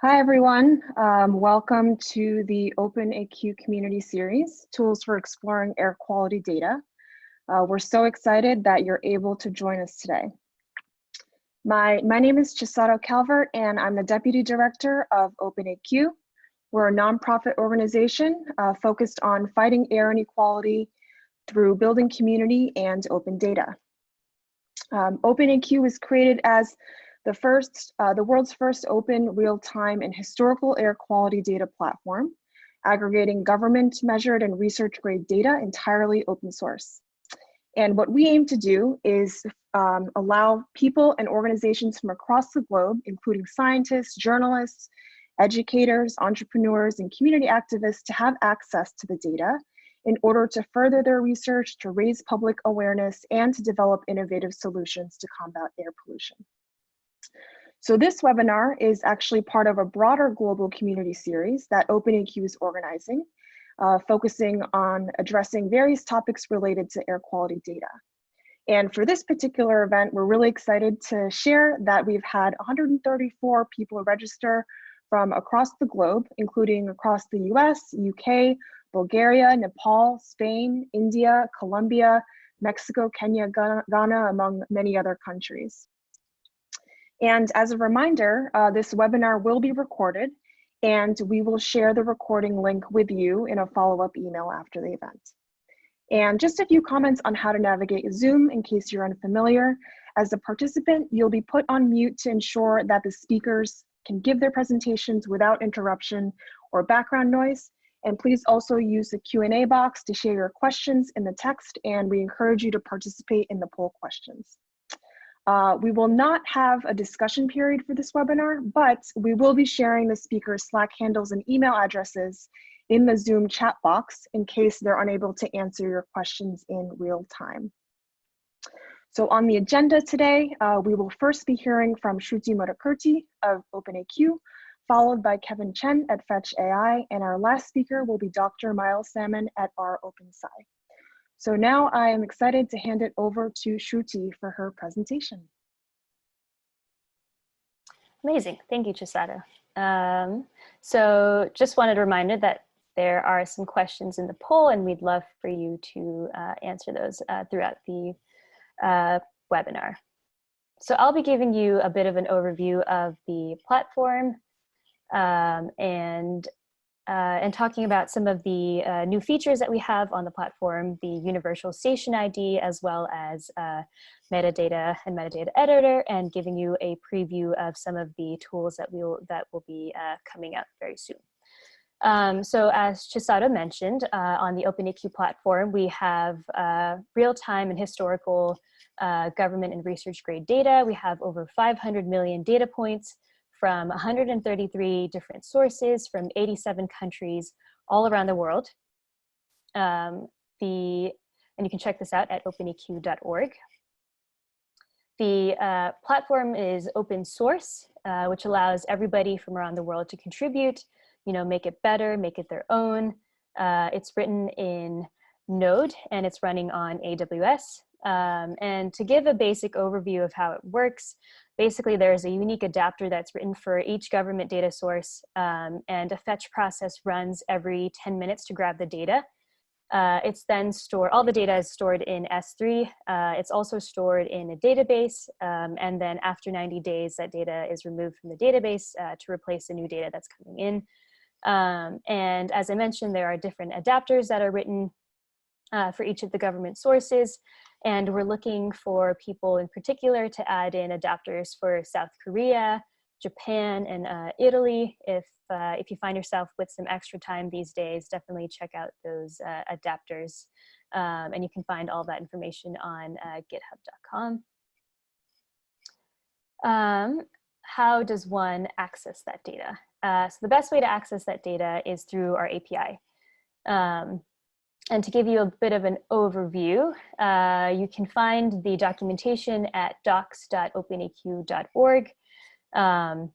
Hi, everyone. Welcome to the OpenAQ Community Series, Tools for Exploring Air Quality Data. We're so excited that you're able to join us today. My name is Chisato Calvert, and I'm the Deputy Director of OpenAQ. We're a nonprofit organization focused on fighting air inequality through building community and open data. OpenAQ was created as the world's first open, real-time, and historical air quality data platform, aggregating government measured and research-grade data entirely open source. And what we aim to do is allow people and organizations from across the globe, including scientists, journalists, educators, entrepreneurs, and community activists, to have access to the data in order to further their research, to raise public awareness, and to develop innovative solutions to combat air pollution. So this webinar is actually part of a broader global community series that OpenAQ is organizing, focusing on addressing various topics related to air quality data. And for this particular event, we're really excited to share that we've had 134 people register from across the globe, including across the US, UK, Bulgaria, Nepal, Spain, India, Colombia, Mexico, Kenya, Ghana, among many other countries. And as a reminder, this webinar will be recorded, and we will share the recording link with you in a follow-up email after the event. And just a few comments on how to navigate Zoom in case you're unfamiliar. As a participant, you'll be put on mute to ensure that the speakers can give their presentations without interruption or background noise. And please also use the Q&A box to share your questions in the text, and we encourage you to participate in the poll questions. We will not have a discussion period for this webinar, but we will be sharing the speakers' Slack handles and email addresses in the Zoom chat box in case they're unable to answer your questions in real time. So on the agenda today, we will first be hearing from Sruti Modekurty of OpenAQ, followed by Kevin Chen at Fetch AI, and our last speaker will be Dr. Miles Salmon at our OpenSci. So now I am excited to hand it over to Sruti for her presentation. Amazing, thank you, Chisato. So just wanted a reminder that there are some questions in the poll, and we'd love for you to answer those throughout the webinar. So I'll be giving you a bit of an overview of the platform and talking about some of the new features that we have on the platform, the universal station ID, as well as metadata and metadata editor, and giving you a preview of some of the tools that will be coming out very soon. So as Chisato mentioned, on the OpenAQ platform, we have real-time and historical government and research grade data. We have over 500 million data points from 133 different sources from 87 countries all around the world. And you can check this out at openaq.org. The platform is open source, which allows everybody from around the world to contribute, make it better, make it their own. It's written in Node, and it's running on AWS. And to give a basic overview of how it works, basically there's a unique adapter that's written for each government data source, and a fetch process runs every 10 minutes to grab the data. It's then stored, all the data is stored in S3. It's also stored in a database, and then after 90 days, that data is removed from the database to replace the new data that's coming in. And as I mentioned, there are different adapters that are written for each of the government sources. And we're looking for people in particular to add in adapters for South Korea, Japan, and Italy. If you find yourself with some extra time these days, definitely check out those adapters. And you can find all that information on github.com. How does one access that data? So the best way to access that data is through our API. And to give you a bit of an overview, you can find the documentation at docs.openaq.org. An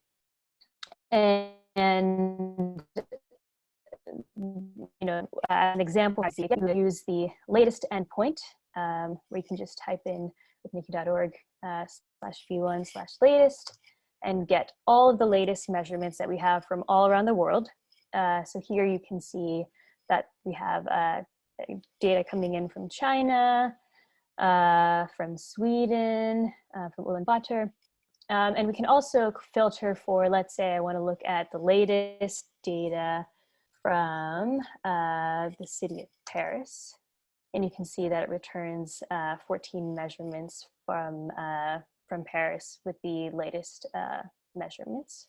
example, you can use the latest endpoint, where you can just type in openaq.org /v1/latest, and get all of the latest measurements that we have from all around the world. So here you can see that we have data coming in from China, from Sweden, from Ulaanbaatar. And we can also filter for, let's say I want to look at the latest data from the city of Paris. And you can see that it returns 14 measurements from Paris with the latest measurements.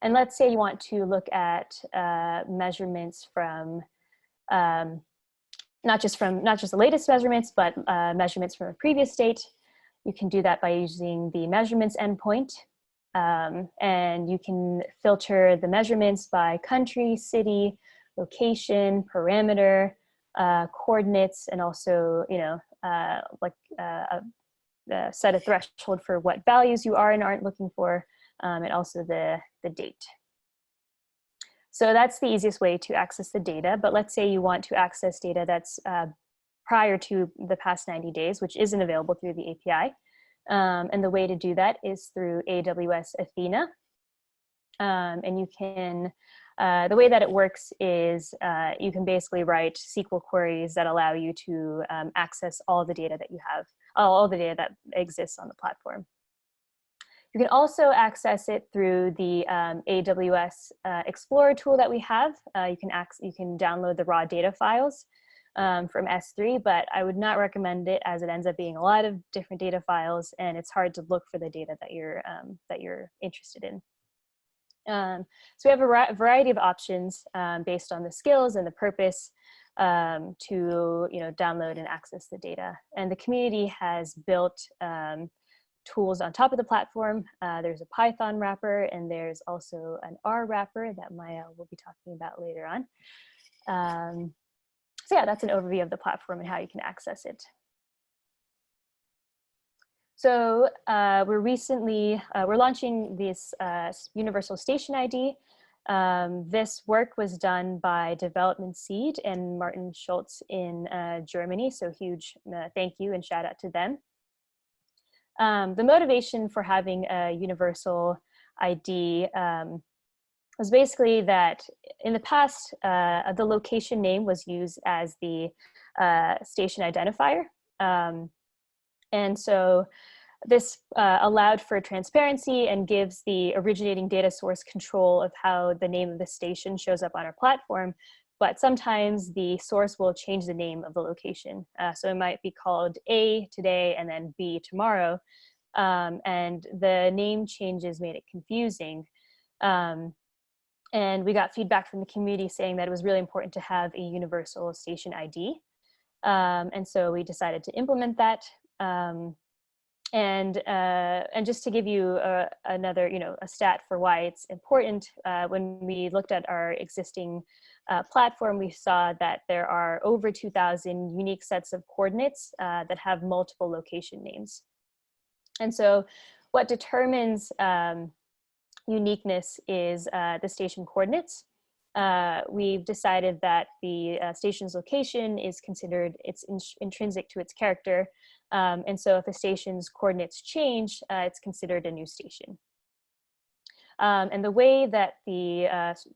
And let's say you want to look at measurements from not just the latest measurements, but measurements from a previous date. You can do that by using the measurements endpoint. And you can filter the measurements by country, city, location, parameter, coordinates, and also, set a threshold for what values you are and aren't looking for, and also the date. So that's the easiest way to access the data. But let's say you want to access data that's prior to the past 90 days, which isn't available through the API. And the way to do that is through AWS Athena. And you can, the way that it works is you can basically write SQL queries that allow you to access all the data that you have, all the data that exists on the platform. You can also access it through the AWS Explorer tool that we have. You can download the raw data files from S3, but I would not recommend it as it ends up being a lot of different data files, and it's hard to look for the data that you're interested in. So we have a variety of options based on the skills and the purpose to download and access the data. And the community has built tools on top of the platform. There's a Python wrapper, and there's also an R wrapper that Maya will be talking about later on. So yeah, that's an overview of the platform and how you can access it. So we're launching this Universal Station ID. This work was done by Development Seed and Martin Schultz in Germany. So huge thank you and shout out to them. The motivation for having a universal ID was basically that in the past, the location name was used as the station identifier. And so this allowed for transparency and gives the originating data source control of how the name of the station shows up on our platform. But sometimes the source will change the name of the location. So it might be called A today and then B tomorrow. And the name changes made it confusing. And we got feedback from the community saying that it was really important to have a universal station ID. And so we decided to implement that. And just to give you another, a stat for why it's important, when we looked at our existing platform, we saw that there are over 2,000 unique sets of coordinates that have multiple location names. And so what determines uniqueness is the station coordinates. We've decided that the station's location is considered, it's intrinsic to its character. And so if a station's coordinates change, it's considered a new station. And the way that the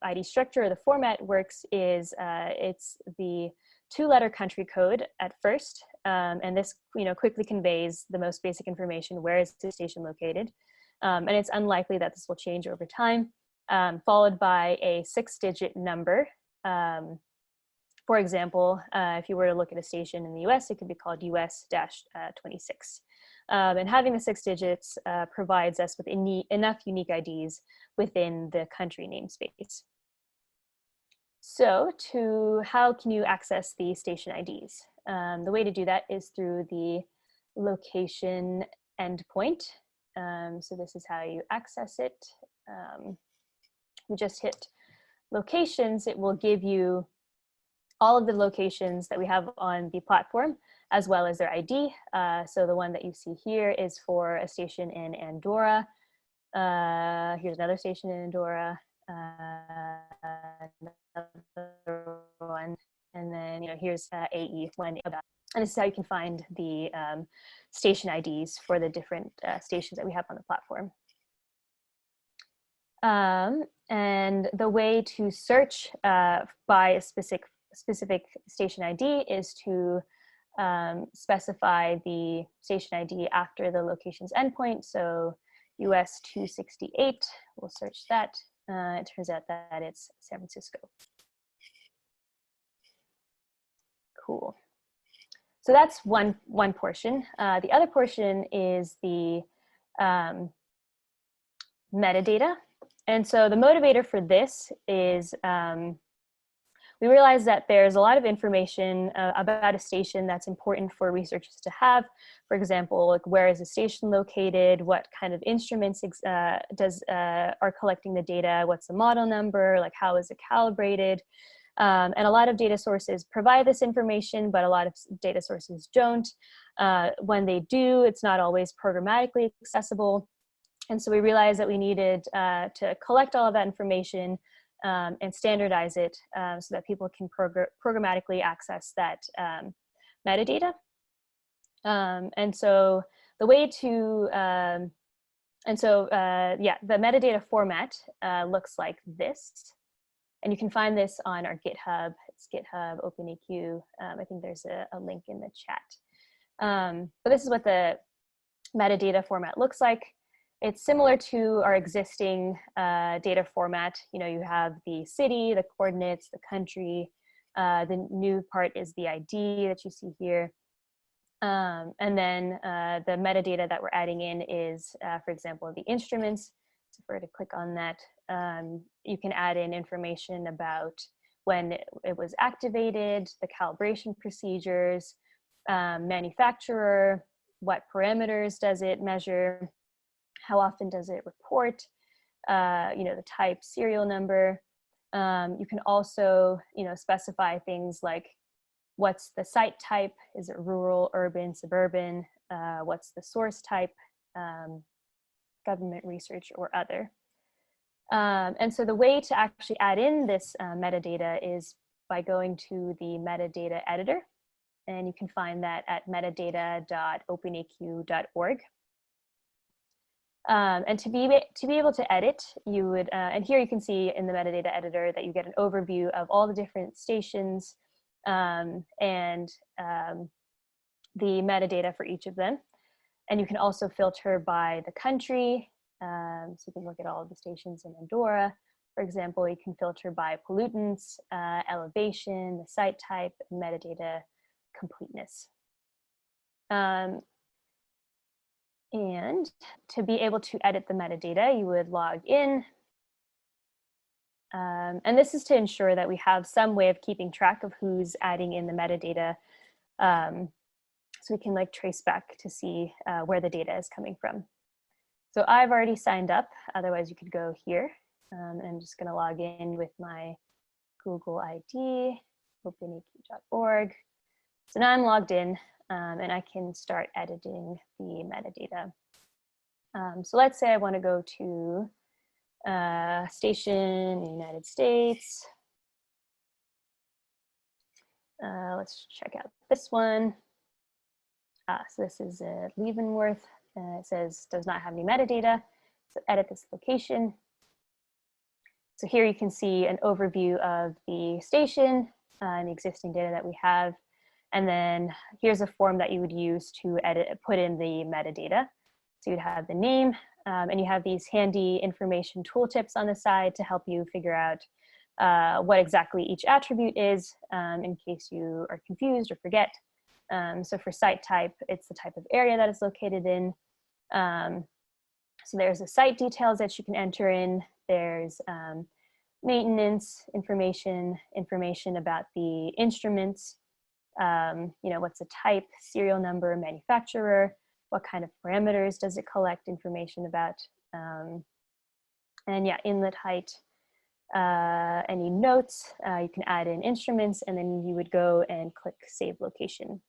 ID structure or the format works is it's the 2-letter country code at first. And this quickly conveys the most basic information, where is the station located. And it's unlikely that this will change over time, followed by a 6-digit number. For example, if you were to look at a station in the US, it could be called US-26. And having the 6 digits provides us with enough unique IDs within the country namespace. So how can you access the station IDs? The way to do that is through the location endpoint. So this is how you access it. We just hit locations. It will give you all of the locations that we have on the platform, as well as their ID. So the one that you see here is for a station in Andorra. Here's another station in Andorra. Another one, and then here's AE1. And this is how you can find the station IDs for the different stations that we have on the platform. And the way to search by a specific station ID is to specify the station ID after the location's endpoint. So US 268, we'll search that. It turns out that it's San Francisco. Cool. So that's one portion. The other portion is the metadata. And so the motivator for this is we realize that there's a lot of information about a station that's important for researchers to have. For example, like where is the station located? What kind of instruments are collecting the data? What's the model number? Like how is it calibrated? And a lot of data sources provide this information, but a lot of data sources don't. When they do, it's not always programmatically accessible. And so we realized that we needed to collect all of that information and standardize it so that people can programmatically access that metadata. And so the way to, yeah, the metadata format looks like this. And you can find this on our GitHub. It's GitHub OpenAQ. I think there's a link in the chat. But this is what the metadata format looks like. It's similar to our existing data format. You know, you have the city, the coordinates, the country. The new part is the ID that you see here. And then the metadata that we're adding in is, for example, the instruments. So if we were to click on that, you can add in information about when it was activated, the calibration procedures, manufacturer, what parameters does it measure, how often does it report, you know, the type, serial number. You can also, you know, specify things like what's the site type, is it rural, urban, suburban, what's the source type, government research or other. And so the way to actually add in this metadata is by going to the metadata editor, and you can find that at metadata.openaq.org. And to be able to edit, you would, and here you can see in the metadata editor that you get an overview of all the different stations and the metadata for each of them. And you can also filter by the country. So you can look at all of the stations in Andorra. For example, you can filter by pollutants, elevation, the site type, metadata completeness. And to be able to edit the metadata, you would log in. And this is to ensure that we have some way of keeping track of who's adding in the metadata. So we can like trace back to see where the data is coming from. So I've already signed up, otherwise you could go here. And I'm just gonna log in with my Google ID, openaq.org. So now I'm logged in and I can start editing the metadata. So let's say I wanna go to station in the United States. Let's check out this one. So this is Leavenworth. It says does not have any metadata. So edit this location. So here you can see an overview of the station and the existing data that we have. And then here's a form that you would use to put in the metadata. So you'd have the name, and you have these handy information tooltips on the side to help you figure out what exactly each attribute is in case you are confused or forget. So for site type, it's the type of area that it's located in. So there's the site details that you can enter in. There's maintenance information about the instruments, you know, what's the type, serial number, manufacturer, what kind of parameters does it collect information about, and yeah, inlet height, any notes, you can add in instruments, and then you would go and click save location.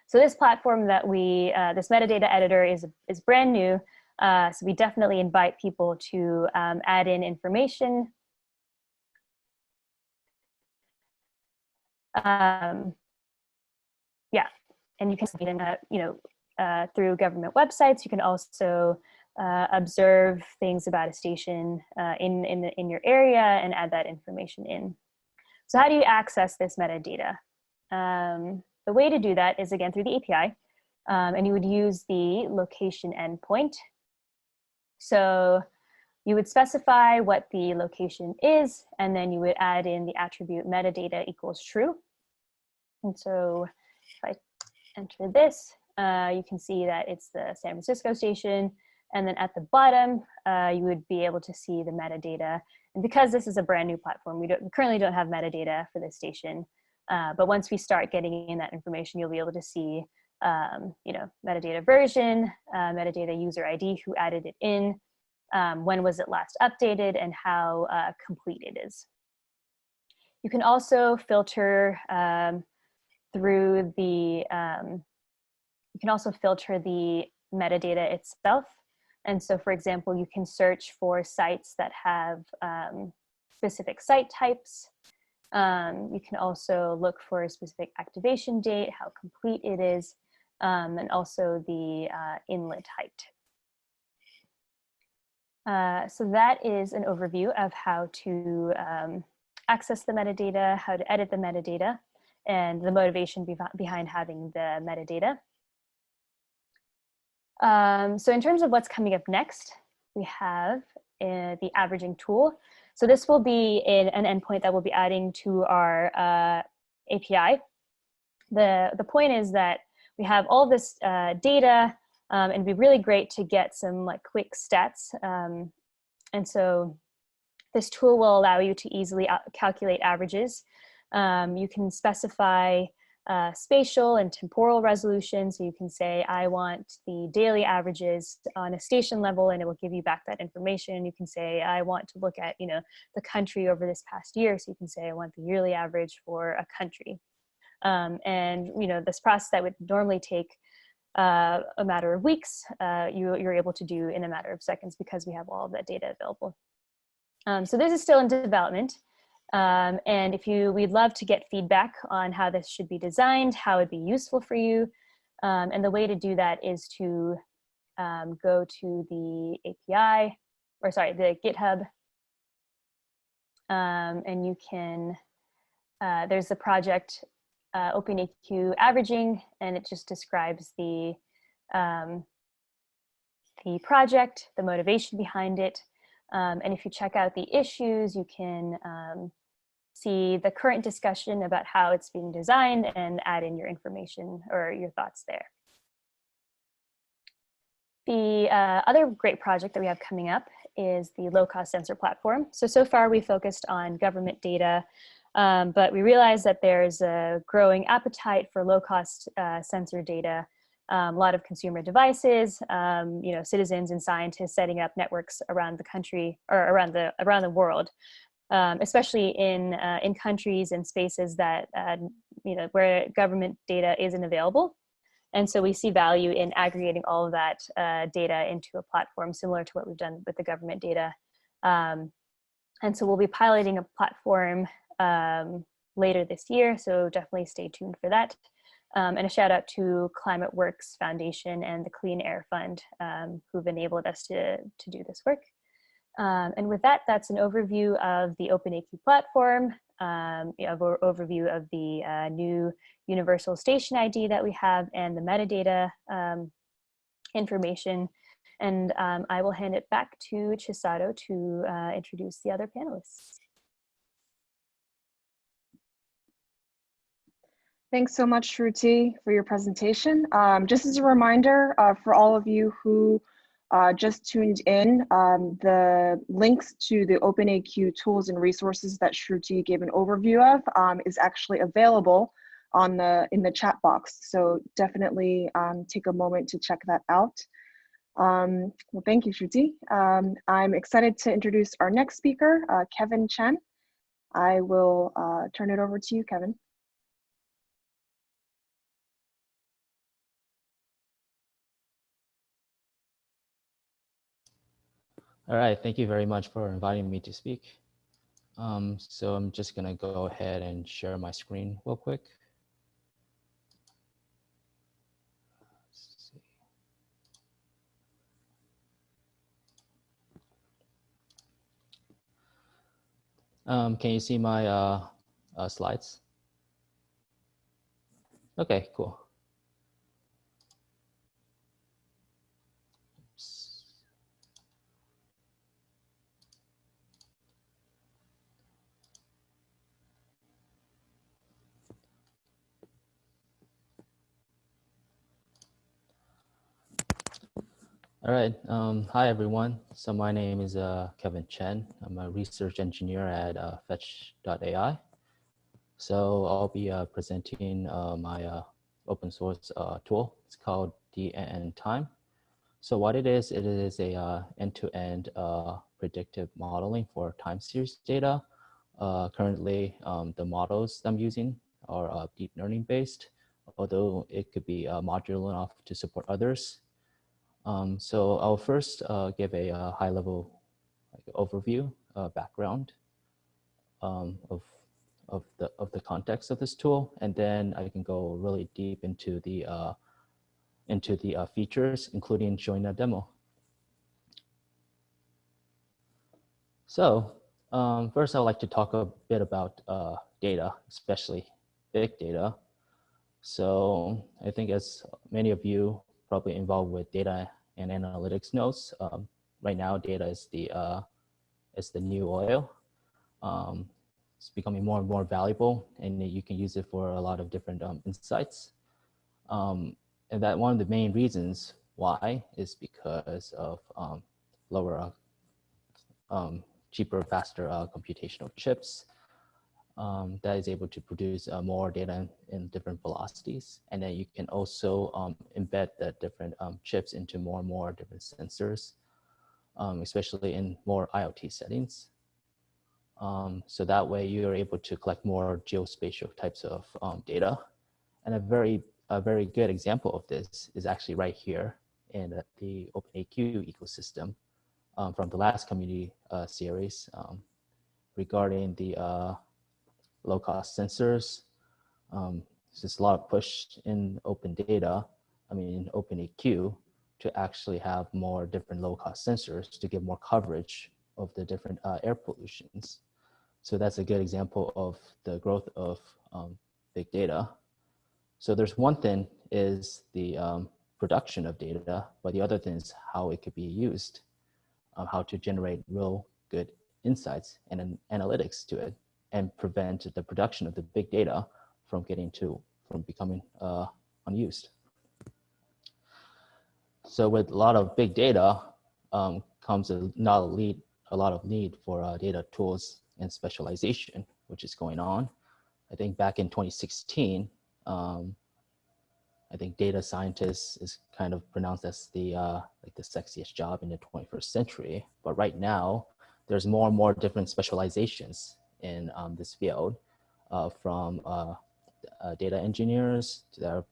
So this platform that we, this metadata editor is brand new. So we definitely invite people to add in information. Yeah, and you can, you know, through government websites. You can also observe things about a station in your area and add that information in. So how do you access this metadata? The way to do that is, again, through the API, and you would use the location endpoint. So you would specify what the location is, and then you would add in the attribute metadata equals true. And so if I enter this, you can see that it's the San Francisco station. And then at the bottom, you would be able to see the metadata. And because this is a brand new platform, we currently don't have metadata for this station. But once we start getting in that information, you'll be able to see metadata version, metadata user ID, who added it in, when was it last updated, and how complete it is. You can also filter through the metadata itself. And so, for example, you can search for sites that have specific site types. You can also look for a specific activation date, how complete it is, and also the inlet height. So that is an overview of how to access the metadata, how to edit the metadata, and the motivation behind having the metadata. So in terms of what's coming up next, we have the averaging tool. So this will be an endpoint that we'll be adding to our API. The point is that we have all this data, and it'd be really great to get some quick stats. And so this tool will allow you to easily calculate averages. You can specify spatial and temporal resolution. So you can say, I want the daily averages on a station level, and it will give you back that information. You can say, I want to look at, the country over this past year. So you can say, I want the yearly average for a country. And, this process that would normally take a matter of weeks, you're able to do in a matter of seconds because we have all of that data available. So this is still in development. And we'd love to get feedback on how this should be designed, how it'd be useful for you. And the way to do that is to go to the API, the GitHub. And you can, there's the project OpenAQ averaging, and it just describes the project, the motivation behind it. And if you check out the issues, you can see the current discussion about how it's being designed and add in your information or your thoughts there. The other great project that we have coming up is the low-cost sensor platform. So far we focused on government data, but we realized that there's a growing appetite for low-cost sensor data. A lot of consumer devices, citizens and scientists setting up networks around the country or around the world, especially in countries and spaces that where government data isn't available. And so we see value in aggregating all of that data into a platform similar to what we've done with the government data. And so we'll be piloting a platform later this year. So definitely stay tuned for that. And a shout out to Climate Works Foundation and the Clean Air Fund, who've enabled us to do this work. And with that, that's an overview of the OpenAQ platform, overview of the new universal station ID that we have and the metadata information. And I will hand it back to Chisato to introduce the other panelists. Thanks so much, Sruti, for your presentation. Just as a reminder for all of you who just tuned in, the links to the OpenAQ tools and resources that Sruti gave an overview of is actually available in the chat box. So definitely take a moment to check that out. Well, thank you, Sruti. I'm excited to introduce our next speaker, Kevin Chen. I will turn it over to you, Kevin. All right, thank you very much for inviting me to speak. So I'm just gonna go ahead and share my screen real quick. Let's see. Can you see my slides? Okay, cool. Oops. All right. Hi, everyone. So my name is Kevin Chen. I'm a research engineer at Fetch.ai. So I'll be presenting my open source tool. It's called DNN Time. So what it is a end-to-end predictive modeling for time series data. Currently, the models I'm using are deep learning based, although it could be modular enough to support others. So I'll first give a high-level overview, background of the context of this tool, and then I can go really deep into the features, including showing a demo. So first, I would like to talk a bit about data, especially big data. So I think as many of you probably involved with data and analytics knows, right now data is the new oil. It's becoming more and more valuable, and you can use it for a lot of different insights. And that one of the main reasons why is because of lower, cheaper, faster computational chips that is able to produce more data in different velocities. And then you can also embed the different chips into more and more different sensors, especially in more IoT settings. So that way you're able to collect more geospatial types of data. And a very good example of this is actually right here in the OpenAQ ecosystem from the last community series regarding the low-cost sensors. There's just a lot of push in open data, in OpenAQ, to actually have more different low-cost sensors to get more coverage of the different air pollutions. So that's a good example of the growth of big data. So there's one thing is the production of data, but the other thing is how it could be used, how to generate real good insights and analytics to it, and prevent the production of the big data from becoming unused. So with a lot of big data comes a lot of need for data tools and specialization, which is going on. I think back in 2016, I think data scientist is kind of pronounced as the like the sexiest job in the 21st century. But right now, there's more and more different specializations in this field, from data engineers to their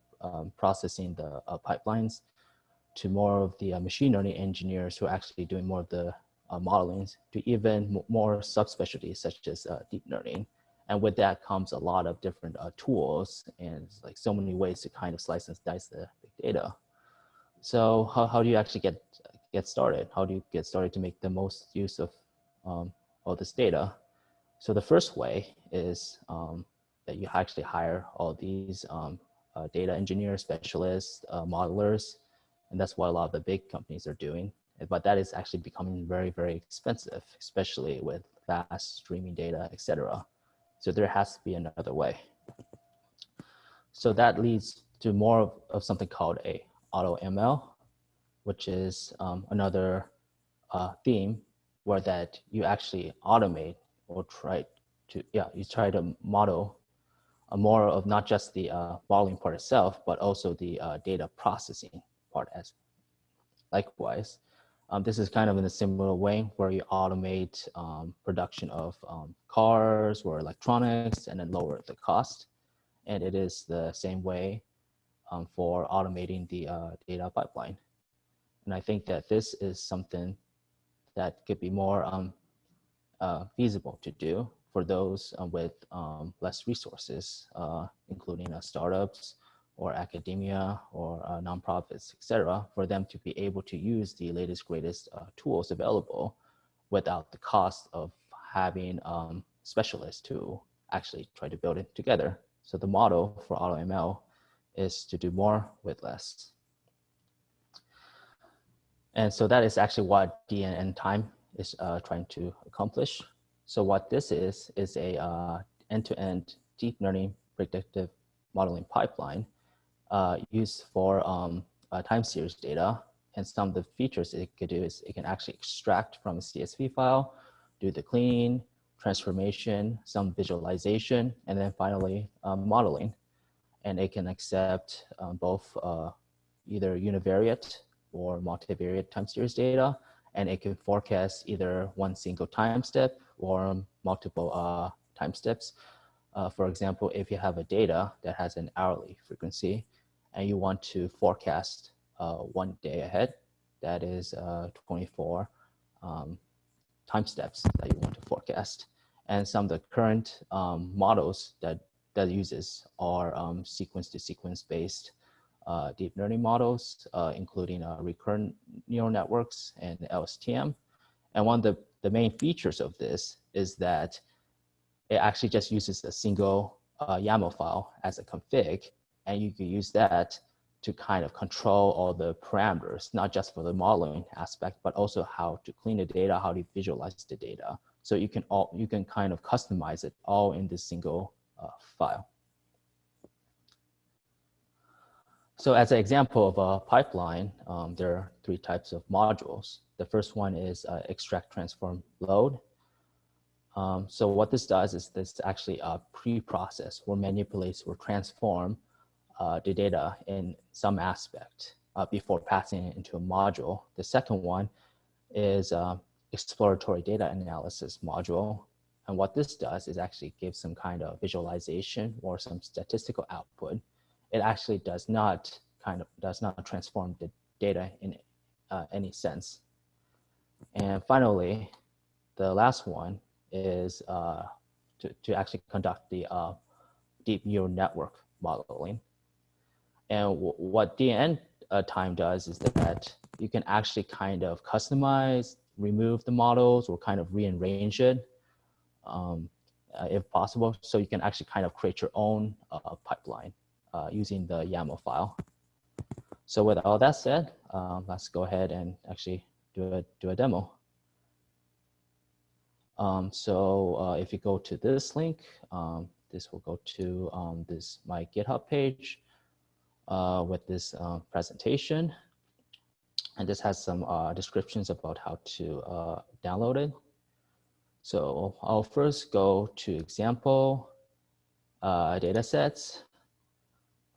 processing the pipelines, to more of the machine learning engineers who are actually doing more of the modeling, to even more subspecialties such as deep learning. And with that comes a lot of different tools and like so many ways to kind of slice and dice the big data. So how do you actually get started? How do you get started to make the most use of all this data? So the first way is that you actually hire all these data engineers, specialists, modelers, and that's what a lot of the big companies are doing. But that is actually becoming very, very expensive, especially with fast streaming data, etc. So there has to be another way. So that leads to more of something called a auto ML, which is another theme where that you actually automate or try to model more of not just the modeling part itself, but also the data processing part as likewise. This is kind of in a similar way where you automate production of cars or electronics and then lower the cost. And it is the same way for automating the data pipeline. And I think that this is something that could be more feasible to do for those with less resources, including startups or academia or nonprofits, etc., for them to be able to use the latest, greatest tools available without the cost of having specialists to actually try to build it together. So the model for AutoML is to do more with less. And so that is actually what DNN time is trying to accomplish. So what this is a end-to-end deep learning predictive modeling pipeline used for time series data. And some of the features it could do is it can actually extract from a CSV file, do the cleaning, transformation, some visualization, and then finally modeling. And it can accept both either univariate or multivariate time series data, and it can forecast either one single time step or multiple time steps. For example, if you have a data that has an hourly frequency and you want to forecast 1 day ahead, that is 24 time steps that you want to forecast. And some of the current models that uses are sequence to sequence based deep learning models, including recurrent neural networks and LSTM. And one of the main features of this is that it actually just uses a single YAML file as a config, and you can use that to kind of control all the parameters, not just for the modeling aspect, but also how to clean the data, how to visualize the data. So you can kind of customize it all in this single file. So as an example of a pipeline, there are 3 types of modules. The first one is extract, transform, load. So what this does is this actually a pre-process or manipulates or transform the data in some aspect before passing it into a module. The second one is exploratory data analysis module. And what this does is actually give some kind of visualization or some statistical output. It actually does not transform the data in any sense. And finally, the last one is to actually conduct the deep neural network modeling. And what DNN time does is that you can actually kind of customize, remove the models, or kind of rearrange it if possible. So you can actually kind of create your own pipeline using the YAML file. So with all that said, let's go ahead and actually do a demo. If you go to this link, this will go to my GitHub page with this presentation. And this has some descriptions about how to download it. So I'll first go to example data sets,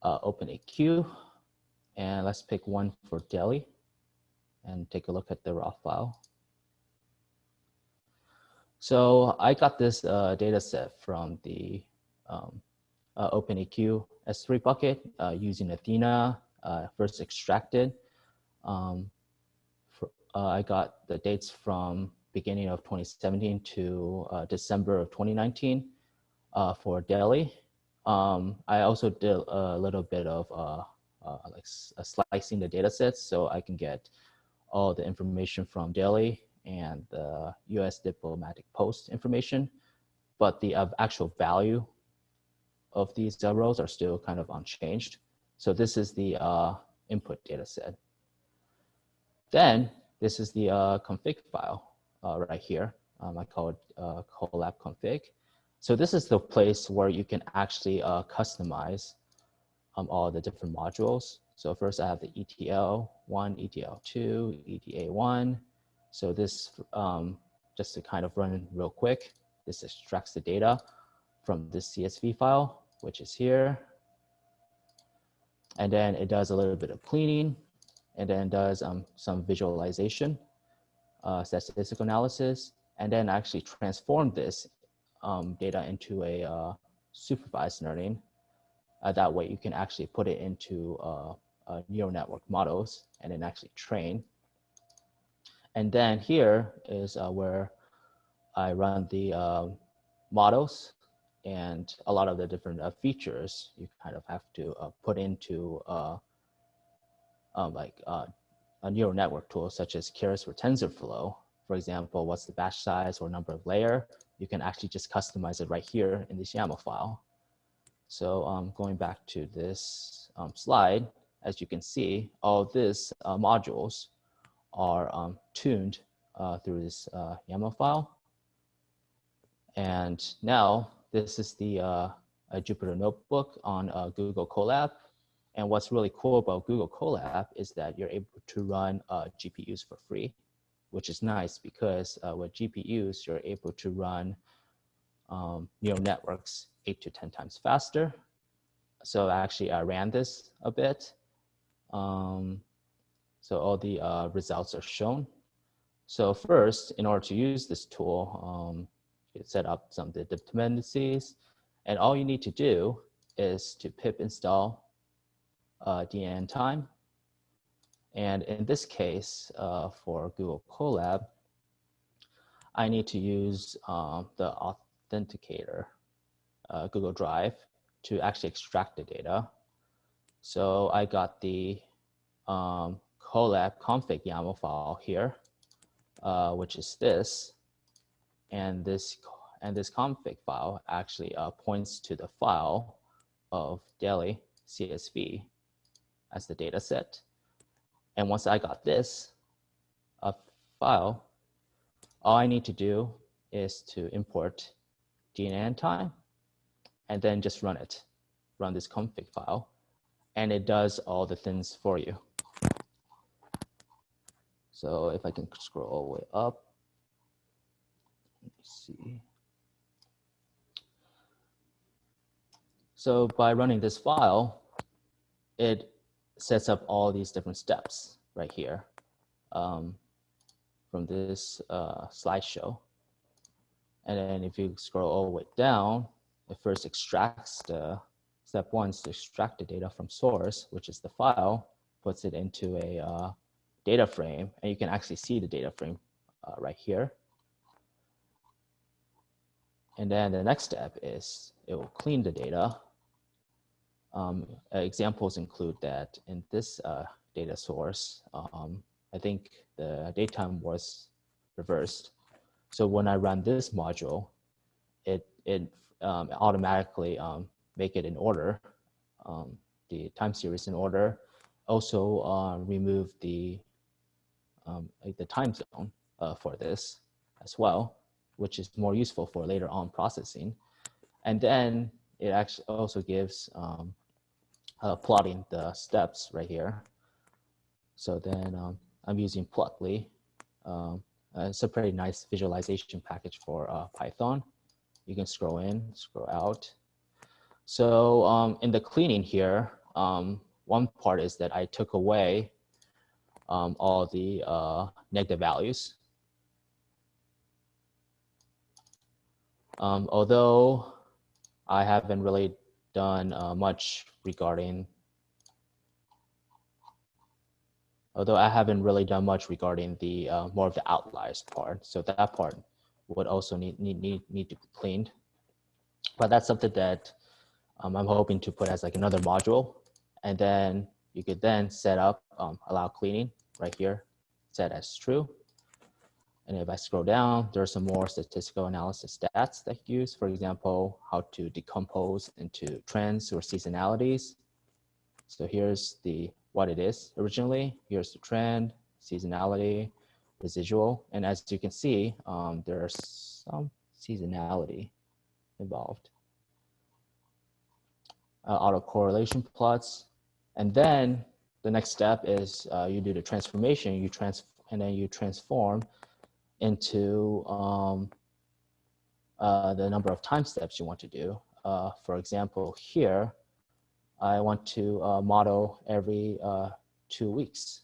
OpenAQ, and let's pick one for Delhi and take a look at the raw file. So I got this data set from the OpenAQ S3 bucket using Athena, first extracted. I got the dates from beginning of 2017 to December of 2019 for Delhi. I also did a little bit of like slicing the data sets so I can get all the information from Delhi and the US diplomatic post information, but the actual value of these rows are still kind of unchanged. So this is the input data set. Then this is the config file right here. I call it collab config. So this is the place where you can actually customize all the different modules. So first I have the ETL1, ETL2, ETA1. So this, just to kind of run real quick, this extracts the data from this CSV file, which is here. And then it does a little bit of cleaning, and then does some visualization, statistical analysis, and then actually transform this data into a supervised learning. That way you can actually put it into neural network models and then actually train. And then here is where I run the models, and a lot of the different features you kind of have to put into like a neural network tool such as Keras or TensorFlow. For example, what's the batch size or number of layer you can actually just customize it right here in this YAML file. So going back to this slide, as you can see, all these modules are tuned through this YAML file. And now this is the Jupyter Notebook on Google Colab. And what's really cool about Google Colab is that you're able to run GPUs for free, which is nice because with GPUs, you're able to run neural networks 8 to 10 times faster. So actually I ran this a bit. So all the results are shown. So first, in order to use this tool, you set up some dependencies, and all you need to do is to pip install DNN time. And in this case, for Google Colab, I need to use the authenticator, Google Drive, to actually extract the data. So I got the Colab config YAML file here, which is this, and this config file actually points to the file of daily CSV as the data set. And once I got this file, all I need to do is to import DNN time and then just run it, run this config file, and it does all the things for you. So if I can scroll all the way up, let me see. So by running this file, it sets up all these different steps right here from this slideshow. And then if you scroll all the way down, it first extracts step 1 is to extract the data from source, which is the file, puts it into a data frame, and you can actually see the data frame right here. And then the next step is it will clean the data. Examples include that in this data source, I think the datetime was reversed. So when I run this module, it automatically make it in order, the time series in order. Also remove the time zone for this as well, which is more useful for later on processing. And then it actually also gives plotting the steps right here. So then I'm using Plotly. It's a pretty nice visualization package for Python. You can scroll in, scroll out. So in the cleaning here, one part is that I took away all the negative values. Although I haven't really done much regarding the more of the outliers part. So that part would also need to be cleaned. But that's something that I'm hoping to put as like another module. And then you could then set up allow cleaning right here, set as true. And if I scroll down, there are some more statistical analysis stats that you use. For example, how to decompose into trends or seasonalities. So here's what it is originally. Here's the trend, seasonality, residual. And as you can see, there's some seasonality involved. Autocorrelation plots. And then the next step is you do the transformation, and then you transform into the number of time steps you want to do. For example, here, I want to model every 2 weeks.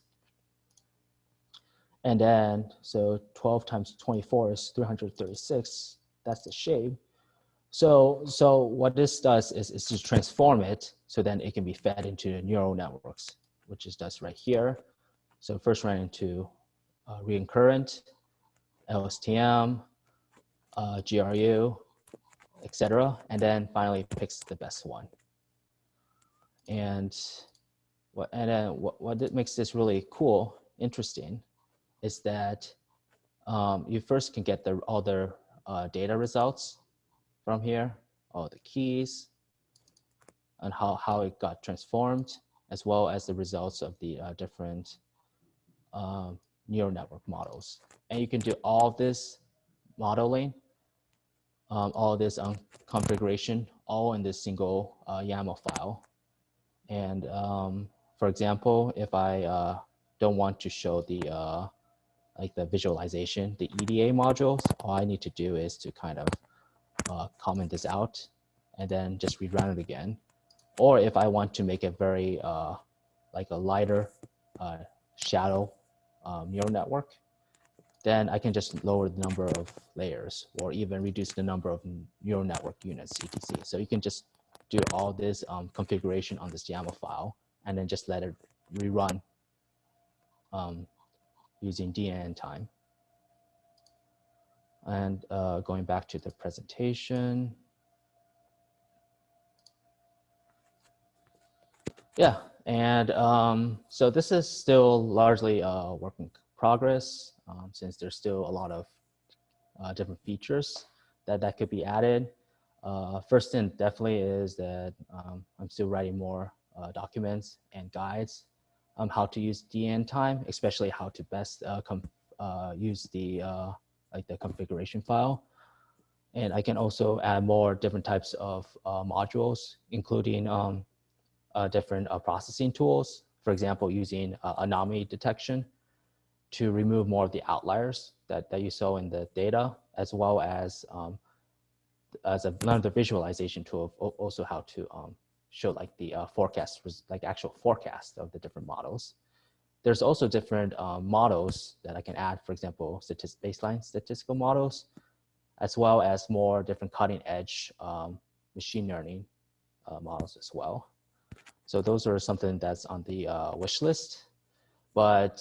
And then, so 12 times 24 is 336. That's the shape. So what this does is to transform it so then it can be fed into neural networks, which it does right here. So first run into recurrent, LSTM, GRU, etc. And then finally picks the best one. And what makes this really cool, interesting, is that you first can get all the data results from here, all the keys, and how it got transformed, as well as the results of the different neural network models. And you can do all this modeling, all this configuration, all in this single YAML file. And for example, if I don't want to show the like the visualization, the EDA modules, all I need to do is to kind of comment this out and then just rerun it again. Or if I want to make it very like a lighter shadow neural network, then I can just lower the number of layers or even reduce the number of neural network units, etc. So you can just do all this configuration on this YAML file and then just let it rerun using DNN time. And going back to the presentation. Yeah, and so this is still largely a work in progress since there's still a lot of different features that could be added. First thing definitely is that I'm still writing more documents and guides on how to use DN time, especially how to best use the like the configuration file. And I can also add more different types of modules, including different processing tools. For example, using anomaly detection to remove more of the outliers that you saw in the data, as well as another visualization tool of also how to show like the forecast, like actual forecast of the different models. There's also different models that I can add, for example, baseline statistical models, as well as more different cutting edge machine learning models as well. So those are something that's on the wish list. But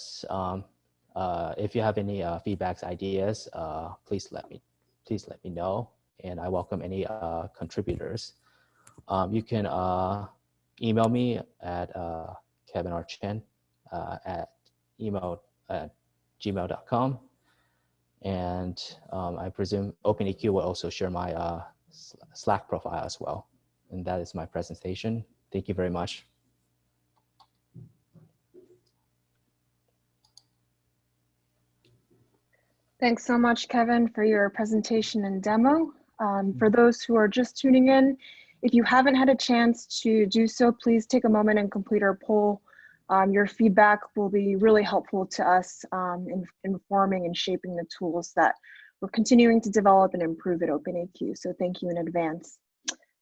if you have any feedbacks, ideas, please let me know, and I welcome any contributors. You can email me at kevinrchen at gmail.com, and I presume OpenAQ will also share my Slack profile as well. And that is my presentation. Thank you very much. Thanks so much, Kevin, for your presentation and demo. For those who are just tuning in, if you haven't had a chance to do so, please take a moment and complete our poll. Your feedback will be really helpful to us in informing and shaping the tools that we're continuing to develop and improve at OpenAQ. So thank you in advance.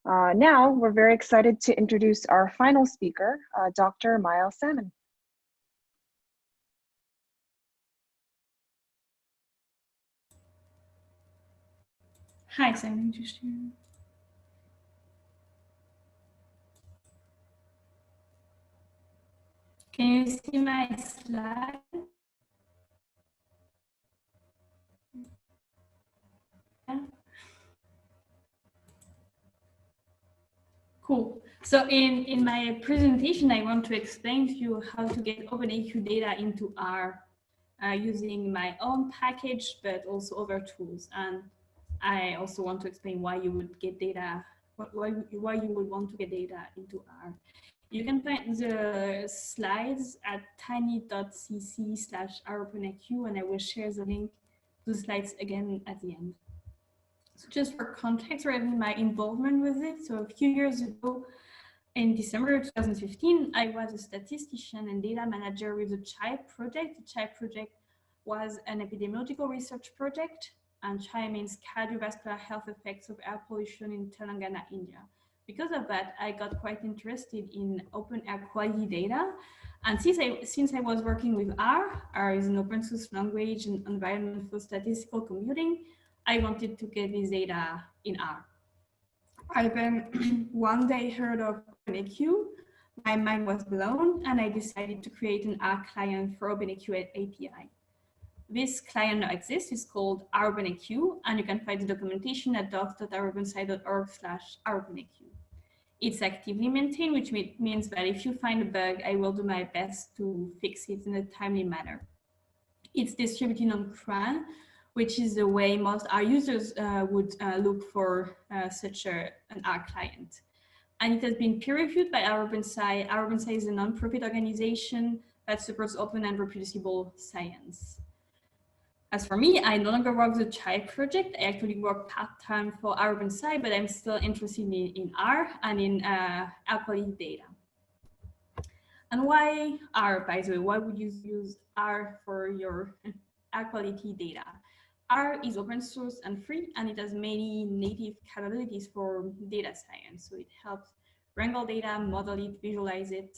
Now, we're very excited to introduce our final speaker, Dr. Maëlle Salmon. Hi, Simon. Just here. Can you see my slide? Yeah. Cool. So in my presentation, I want to explain to you how to get OpenAQ data into R using my own package, but also other tools. And I also want to explain why you would get data, why you would want to get data into R. You can find the slides at tiny.cc/ropenaq, and I will share the link to the slides again at the end. So just for context regarding my involvement with it, so a few years ago, in December 2015, I was a statistician and data manager with the CHAI project. The CHAI project was an epidemiological research project, and CHAI means cardiovascular health effects of air pollution in Telangana, India. Because of that, I got quite interested in open air quality data. And since I was working with R is an open source language and environment for statistical computing, I wanted to get this data in R. I then one day heard of OpenAQ, my mind was blown, and I decided to create an R client for OpenAQ API. This client now exists, it's called OpenAQ, and you can find the documentation at docs.openSci.org/OpenAQ. It's actively maintained, which means that if you find a bug, I will do my best to fix it in a timely manner. It's distributed on CRAN, which is the way most our users would look for such an R client. And it has been peer-reviewed by our OpenSci. Our OpenSci is a non-profit organization that supports open and reproducible science. As for me, I no longer work the Child project. I actually work part-time for our OpenSci, but I'm still interested in R and in air quality data. And why R, by the way? Why would you use R for your air quality data? R is open source and free, and it has many native capabilities for data science. So it helps wrangle data, model it, visualize it.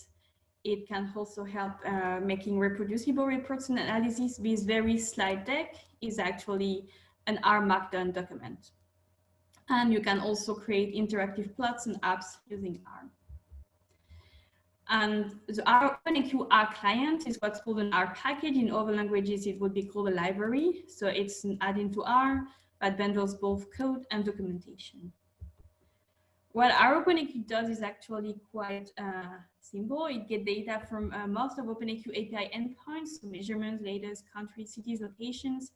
It can also help making reproducible reports and analysis. This very slide deck is actually an R Markdown document. And you can also create interactive plots and apps using R. And the OpenAQ R client is what's called an R package. In other languages, it would be called a library. So it's an add-in to R that bundles both code and documentation. What our OpenAQ does is actually quite simple. It gets data from most of OpenAQ API endpoints, so measurements, latest, countries, cities, locations.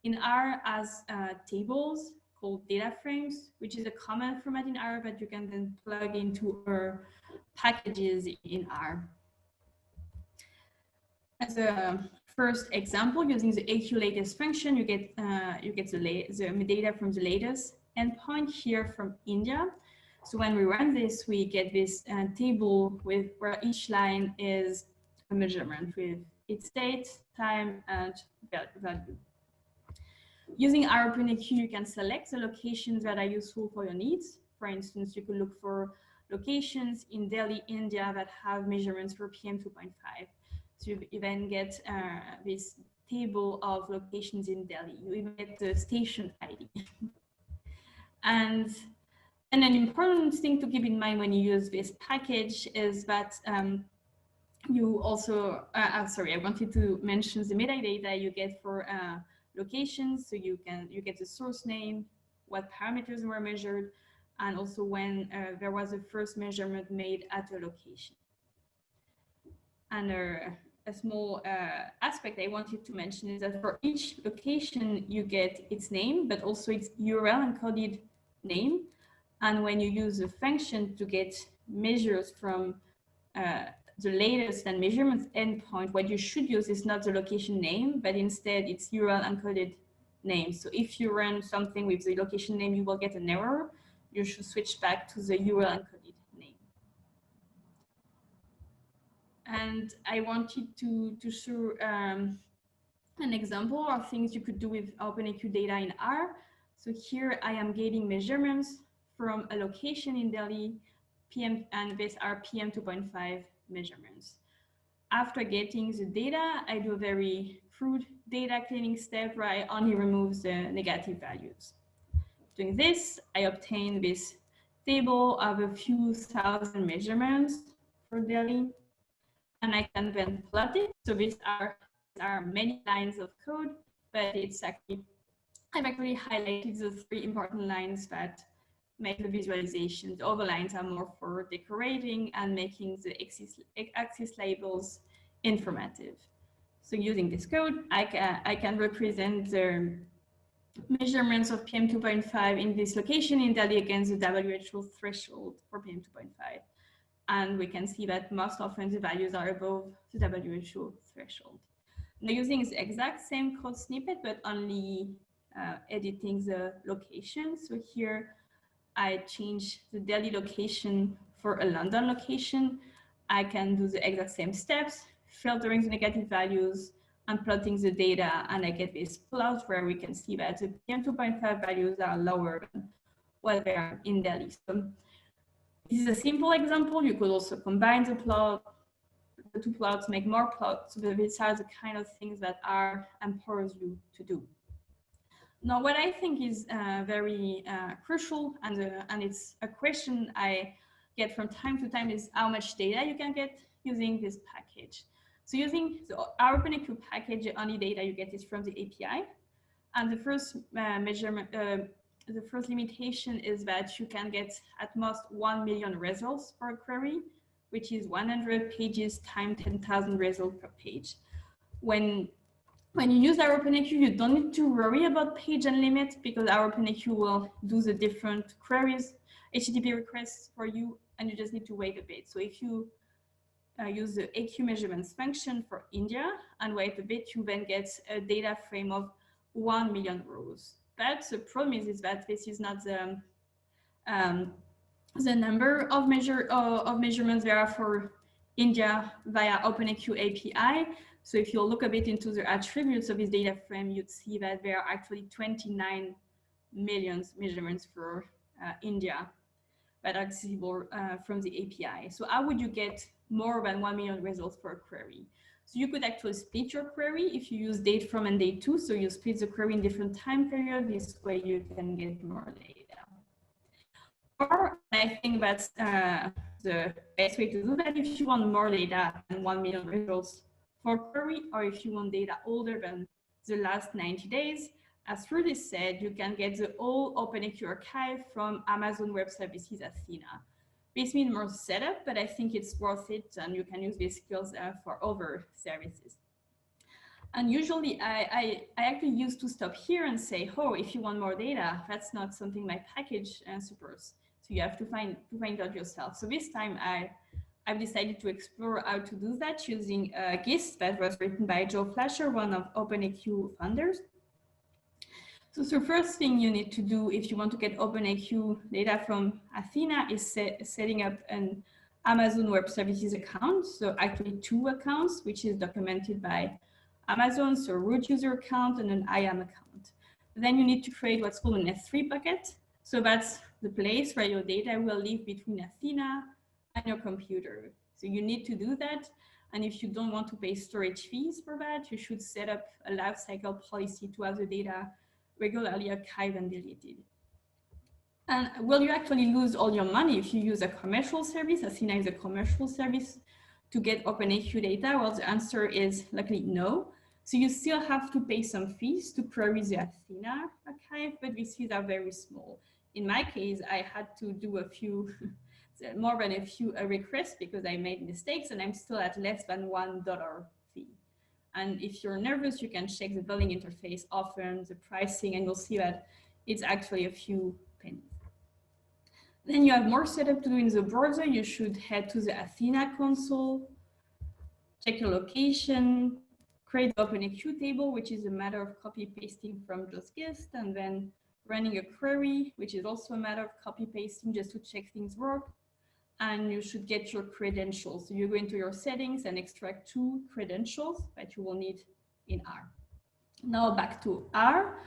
In R as tables called data frames, which is a common format in R that you can then plug into our packages in R. As a first example, using the AQ latest function, you get the data from the latest endpoint here from India. So when we run this, we get this table with where each line is a measurement with its date, time, and value. Using our OpenAQ, you can select the locations that are useful for your needs. For instance, you could look for locations in Delhi, India that have measurements for PM2.5. So you then get this table of locations in Delhi. You even get the station ID. And an important thing to keep in mind when you use this package is that you also, sorry, I wanted to mention the metadata you get for locations. So you get the source name, what parameters were measured, and also when there was a first measurement made at a location. And a small aspect I wanted to mention is that for each location, you get its name, but also its URL encoded name. And when you use a function to get measures from the latest and measurements endpoint, what you should use is not the location name, but instead its URL encoded name. So if you run something with the location name, you will get an error. You should switch back to the URL encoded name. And I wanted to show an example of things you could do with OpenAQ data in R. So here I am getting measurements from a location in Delhi, and these are PM2.5 measurements. After getting the data, I do a very crude data cleaning step where I only remove the negative values. Doing this, I obtain this table of a few thousand measurements for Delhi, and I can then plot it. So these are many lines of code, but it's actually, I've actually highlighted the 3 important lines that make the visualization. The other lines are more for decorating and making the axis labels informative. So using this code, I can represent the measurements of PM2.5 in this location in Delhi against the WHO threshold for PM2.5. And we can see that most often the values are above the WHO threshold. Now using the exact same code snippet, but only editing the location. So here I change the Delhi location for a London location. I can do the exact same steps, filtering the negative values and plotting the data, and I get this plot where we can see that the PM2.5 values are lower than what they are in Delhi. So this is a simple example. You could also combine the two plots, make more plots. So these are the kind of things that R empowers you to do. Now, what I think is very crucial, and it's a question I get from time to time, is how much data you can get using this package. So using our OpenAQ package, the only data you get is from the API. And the first measurement, the first limitation is that you can get at most 1 million results per query, which is 100 pages times 10,000 results per page. When When you use our OpenAQ, you don't need to worry about page and limit because our OpenAQ will do the different queries, HTTP requests for you, and you just need to wait a bit. So if you use the AQ measurements function for India and wait a bit, you then get a data frame of 1 million rows. But the problem is that this is not the number of measurements there are for India via OpenAQ API. So if you look a bit into the attributes of this data frame, you'd see that there are actually 29 million measurements for India that are accessible from the API. So how would you get more than 1 million results per query? So you could actually split your query if you use date from and date to. So you split the query in different time periods. This way you can get more data. Or I think that's the best way to do that if you want more data than 1 million results for query, or if you want data older than the last 90 days. As Sruti said, you can get the whole OpenAQ archive from Amazon Web Services Athena. This means more setup, but I think it's worth it, and you can use these skills for other services. And usually I actually used to stop here and say, oh, if you want more data, that's not something my package supports. So you have to find out yourself. So this time I've decided to explore how to do that using a GIST that was written by Joe Flasher, one of OpenAQ founders. So the first thing you need to do if you want to get OpenAQ data from Athena is setting up an Amazon Web Services account. So actually 2 accounts, which is documented by Amazon, so root user account and an IAM account. Then you need to create what's called an S3 bucket. So that's the place where your data will live between Athena and your computer. So you need to do that. And if you don't want to pay storage fees for that, you should set up a lifecycle policy to have the data regularly archived and deleted. And will you actually lose all your money if you use a commercial service? Athena is a commercial service to get OpenAQ data. Well, the answer is likely no. So you still have to pay some fees to query the Athena archive, but these fees are very small. In my case, I had to do a few, more than a few requests because I made mistakes, and I'm still at less than $1 fee. And if you're nervous, you can check the billing interface often, the pricing, and you'll see that it's actually a few pennies. Then you have more setup to do in the browser. You should head to the Athena console, check your location, create the OpenAQ table, which is a matter of copy pasting from just GIST, and then running a query, which is also a matter of copy pasting just to check things work. And you should get your credentials. So you go into your settings and extract 2 credentials that you will need in R. Now back to R.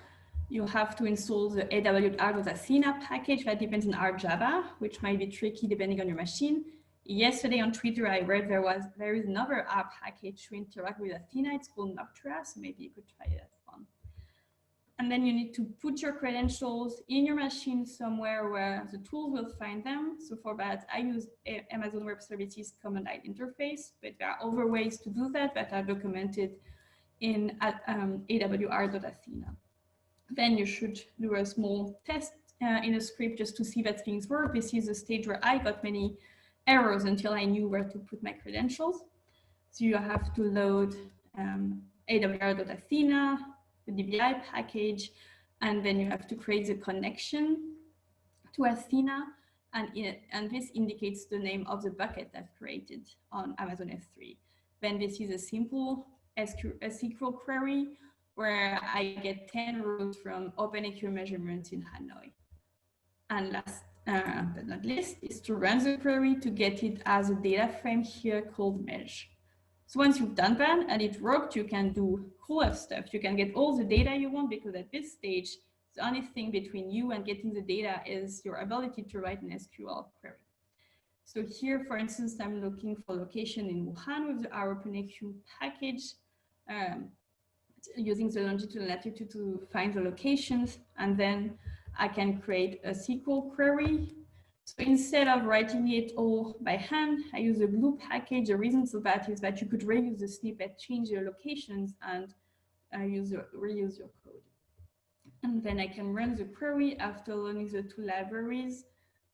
You have to install the awr.athena package that depends on R Java, which might be tricky depending on your machine. Yesterday on Twitter, I read there is another R package to interact with Athena. It's called Noctua, so maybe you could try that one. And then you need to put your credentials in your machine somewhere where the tool will find them. So for that, I use Amazon Web Services command line interface, but there are other ways to do that that are documented in awr.athena. Then you should do a small test in a script just to see that things work. This is a stage where I got many errors until I knew where to put my credentials. So you have to load awr.athena, the DBI package, and then you have to create the connection to Athena, and this indicates the name of the bucket I've created on Amazon S3. Then this is a simple SQL query where I get 10 rows from OpenAQ measurements in Hanoi. And last but not least is to run the query to get it as a data frame here called mesh. So once you've done that and it worked, you can do cooler stuff. You can get all the data you want because at this stage, the only thing between you and getting the data is your ability to write an SQL query. So here, for instance, I'm looking for location in Wuhan with our OpenAQ package, using the longitude and latitude to find the locations, and then I can create a SQL query. So instead of writing it all by hand, I use a glue package. The reason for that is that you could reuse the snippet, change your locations, and reuse your code. And then I can run the query after learning the 2 libraries.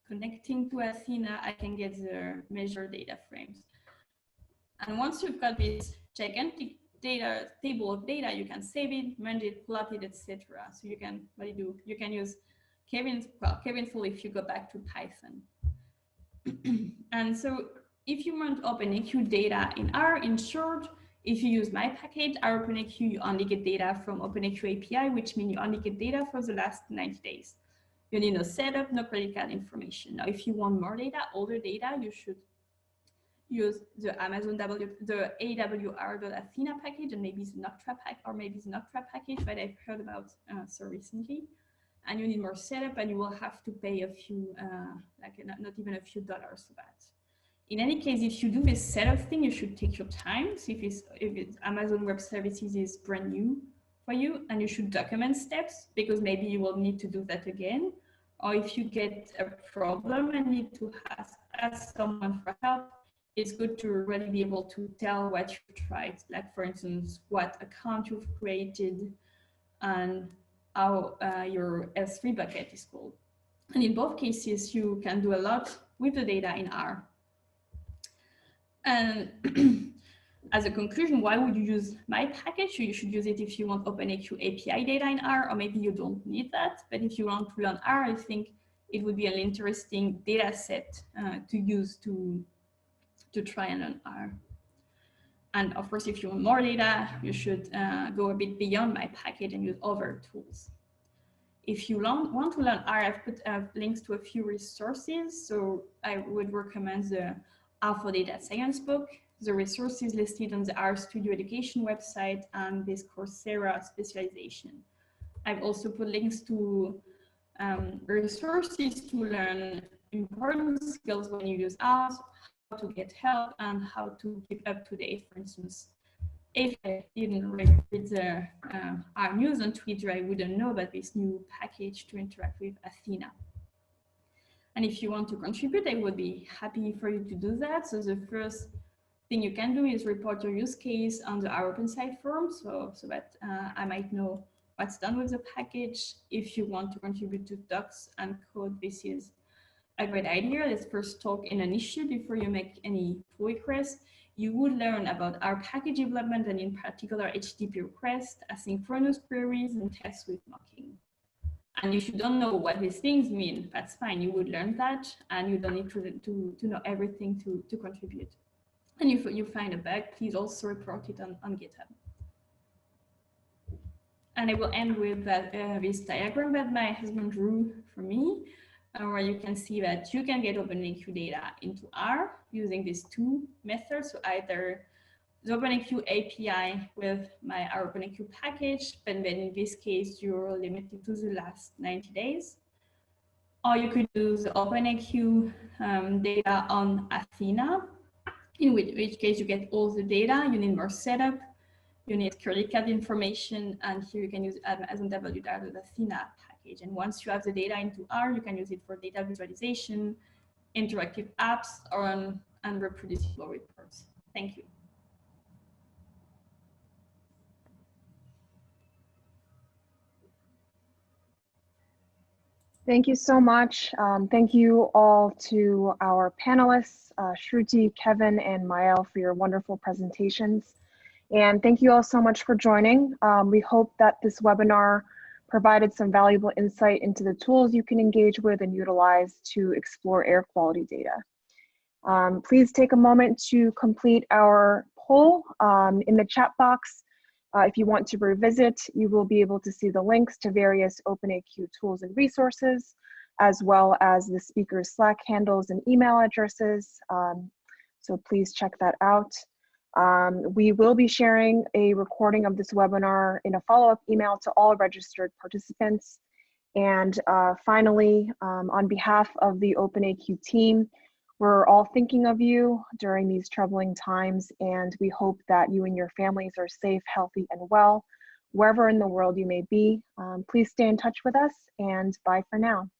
Connecting to Athena, I can get the measure data frames. And once you've got this gigantic data table of data, you can save it, manage it, plot it, etc. So you can, what do you do? You can use Kevin's, well, Kevin's tool if you go back to Python. And so if you want OpenAQ data in R, in short, if you use my package, our OpenAQ, you only get data from OpenAQ API, which means you only get data for the last 90 days. You need no setup, no credit card information. Now, if you want more data, older data, you should use the the AWR.Athena package, and maybe the Noctra package that I've heard about so recently. And you need more setup, and you will have to pay a few, not even a few dollars for that. In any case, if you do this setup thing, you should take your time. So if it's Amazon Web Services is brand new for you, and you should document steps, because maybe you will need to do that again. Or if you get a problem and need to ask someone for help, it's good to really be able to tell what you've tried. Like, for instance, what account you've created and how your S3 bucket is called. And in both cases, you can do a lot with the data in R. And as a conclusion, why would you use my package? You should use it if you want OpenAQ API data in R, or maybe you don't need that. But if you want to learn R, I think it would be an interesting data set to use to try and learn R. And of course, if you want more data, you should go a bit beyond my package and use other tools. If you want to learn R, I've put links to a few resources. So I would recommend the R for Data Science book, the resources listed on the R Studio Education website, and this Coursera specialization. I've also put links to resources to learn important skills when you use R, how to get help, and how to keep up to date. For instance, if I didn't read the R news on Twitter, I wouldn't know about this new package to interact with Athena. And if you want to contribute, I would be happy for you to do that. So the first thing you can do is report your use case on the R OpenSite forum, so that I might know what's done with the package. If you want to contribute to docs and code, this is a great idea. Let's first talk in an issue before you make any pull requests. You would learn about our package development, and in particular HTTP requests, asynchronous queries, and tests with mocking. And if you don't know what these things mean, that's fine. You would learn that, and you don't need to know everything to contribute. And if you find a bug, please also report it on GitHub. And I will end with this diagram that my husband drew for me, where you can see that you can get OpenAQ data into R using these two methods. So either the OpenAQ API with my R OpenAQ package, but then in this case, you're limited to the last 90 days. Or you could use OpenAQ data on Athena, in which case you get all the data. You need more setup, you need credit card information, and here you can use Amazon Athena package. And once you have the data into R, you can use it for data visualization, interactive apps, or reproducible reports. Thank you. Thank you so much. Thank you all to our panelists, Shruti, Kevin, and Maël, for your wonderful presentations. And thank you all so much for joining. We hope that this webinar provided some valuable insight into the tools you can engage with and utilize to explore air quality data. Please take a moment to complete our poll in the chat box. If you want to revisit, you will be able to see the links to various OpenAQ tools and resources, as well as the speaker's Slack handles and email addresses. So please check that out. We will be sharing a recording of this webinar in a follow-up email to all registered participants. And finally, on behalf of the OpenAQ team, we're all thinking of you during these troubling times, and we hope that you and your families are safe, healthy, and well, wherever in the world you may be. Please stay in touch with us, and bye for now.